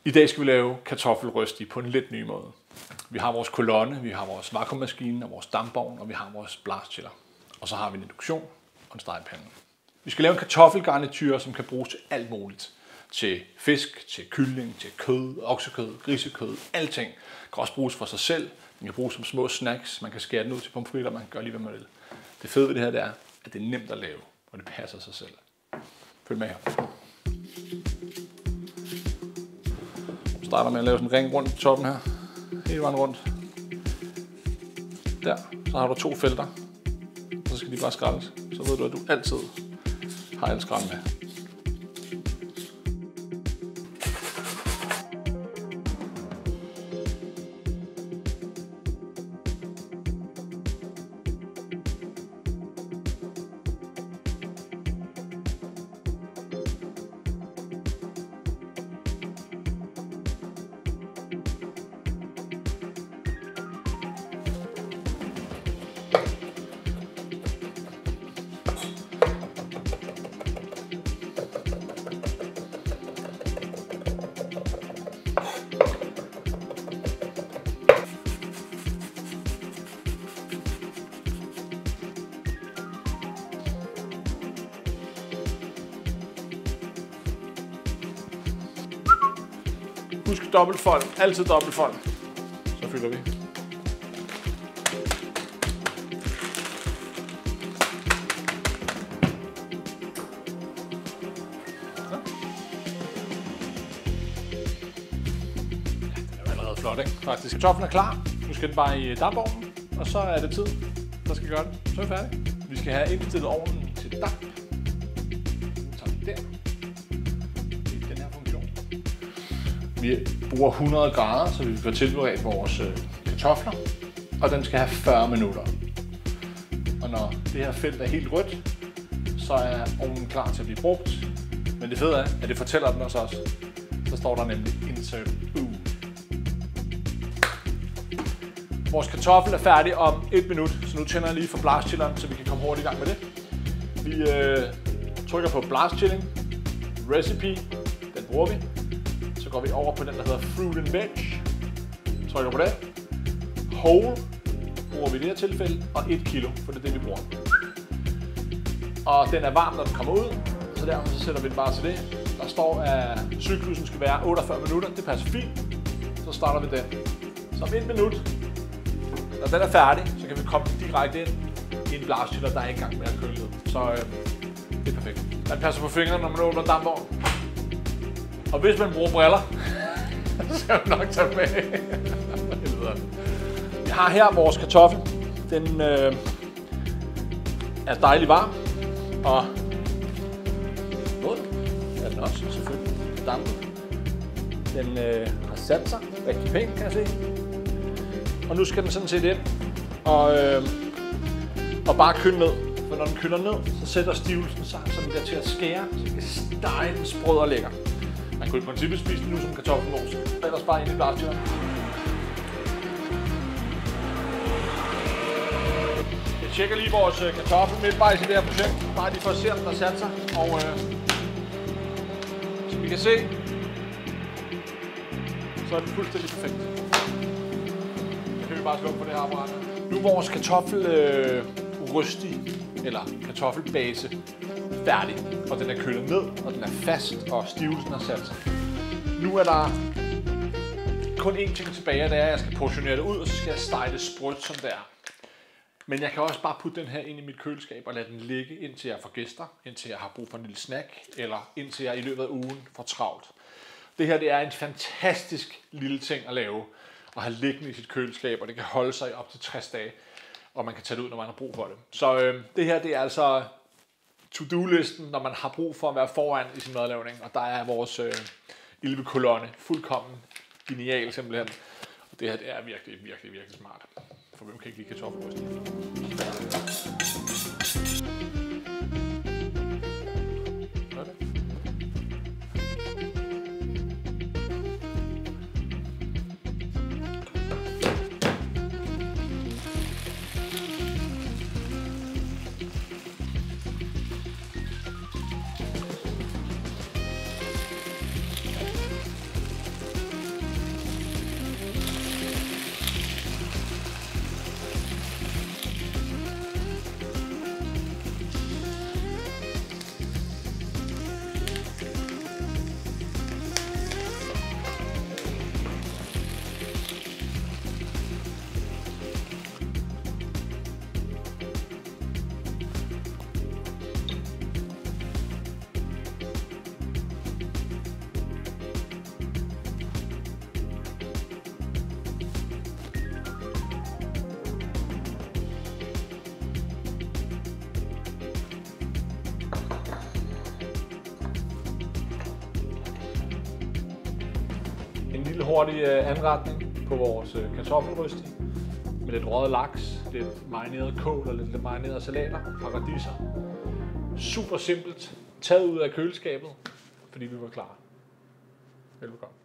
I dag skal vi lave kartoffelrøsti på en lidt ny måde. Vi har vores kolonne, vi har vores vakuummaskine og vores dampovn, og vi har vores blastchiller. Og så har vi en induktion og en stegepande. Vi skal lave en kartoffelgarnityr, som kan bruges til alt muligt. Til fisk, til kylling, til kød, oksekød, grisekød, alting. Kan også bruges for sig selv. Den kan bruges som små snacks. Man kan skære den ud til pomfritter, man kan gøre lige hvad man vil. Det fede ved det her, det er, at det er nemt at lave, og det passer sig selv. Følg med her. Vi starter med at lave sådan en ring rundt i toppen her. Hele vejen rundt. Der. Så har du 2 felter. Så skal de bare skrælles. Så ved du, at du altid har alt skrald med. Husk dobbeltfold. Altid dobbeltfold. Så fylder vi. Allerede flot, ikke? Faktisk. Kartoflen er klar. Nu skal den bare i dampovnen, og så er det tid, der skal gøre det. Så er vi færdige. Vi skal have indstillet ovnen til damp. Så tager vi der. Det er den her funktion. Vi bruger 100 grader, så vi får tilberedt vores kartofler, og den skal have 40 minutter. Og når det her felt er helt rødt, så er ovnen klar til at blive brugt. Men det fede er, at det fortæller den os også. Så står der nemlig insert food. Vores kartoffel er færdig om 1 minut, så nu tænder jeg lige for blastchilleren, så vi kan komme hurtigt i gang med det. Vi trykker på blast chilling, recipe, den bruger vi. Så går vi over på den, der hedder fruit and veg. Trykker på det. Whole bruger vi i det her tilfælde, og 1 kilo, for det er det, vi bruger. Og den er varm, når den kommer ud, så derfor så sætter vi den bare til det. Der står, at cyklusen skal være 48 minutter. Det passer fint. Så starter vi den. Så om 1 minut, når den er færdig, så kan vi komme direkte ind i en blastchiller, der er i gang med at køle ned. Så det er perfekt. Man passer på fingrene, når man åbner dampvognen. Og hvis man bruger briller, så er det nok tage med. Vi har her vores kartoffel. Den er dejlig varm. Og våd er den også, selvfølgelig. Dampet. Den har sat sig rigtig pænt, kan jeg se. Og nu skal den sådan set ind og bare køle ned. For når den køler ned, så sætter stivelsen sig, så den bliver til at skære, så den kan stege den sprød og lækker. Man kunne i princippet spise den nu som kartoffelmos. Ellers bare ind i blastchilleren. Jeg tjekker lige vores kartoffel midtvejs i det her projekt. Bare lige for at se, om den har sat sig. Og som vi kan se, så er den fuldstændig perfekt. Så kan vi bare slukke på det her apparat. Nu er vores kartoffelrøsti, eller kartoffelbase, færdig. Og den er kølet ned, og den er fast, og stivelsen har sat sig. Nu er der kun én ting tilbage, det er, at jeg skal portionere det ud, og så skal jeg stege det sprødt, som det er. Men jeg kan også bare putte den her ind i mit køleskab og lade den ligge, indtil jeg får gæster, indtil jeg har brug for en lille snack, eller indtil jeg i løbet af ugen får travlt. Det her, det er en fantastisk lille ting at lave, og have liggende i sit køleskab, og det kan holde sig i op til 60 dage, og man kan tage det ud, når man har brug for det. Så det her, det er altså to-do-listen, når man har brug for at være foran i sin madlavning, og der er vores Ilve-kolonne fuldkommen genial simpelthen. Og det her, det er virkelig, virkelig, virkelig smart. For hvem kan ikke lide kartoffelrøsti? En lille hurtig anretning på vores kartoffelrysti med lidt røget laks, lidt marineret kål og lidt marineret salater, paradiser. Super simpelt, taget ud af køleskabet, fordi vi var klar. Velbekomme.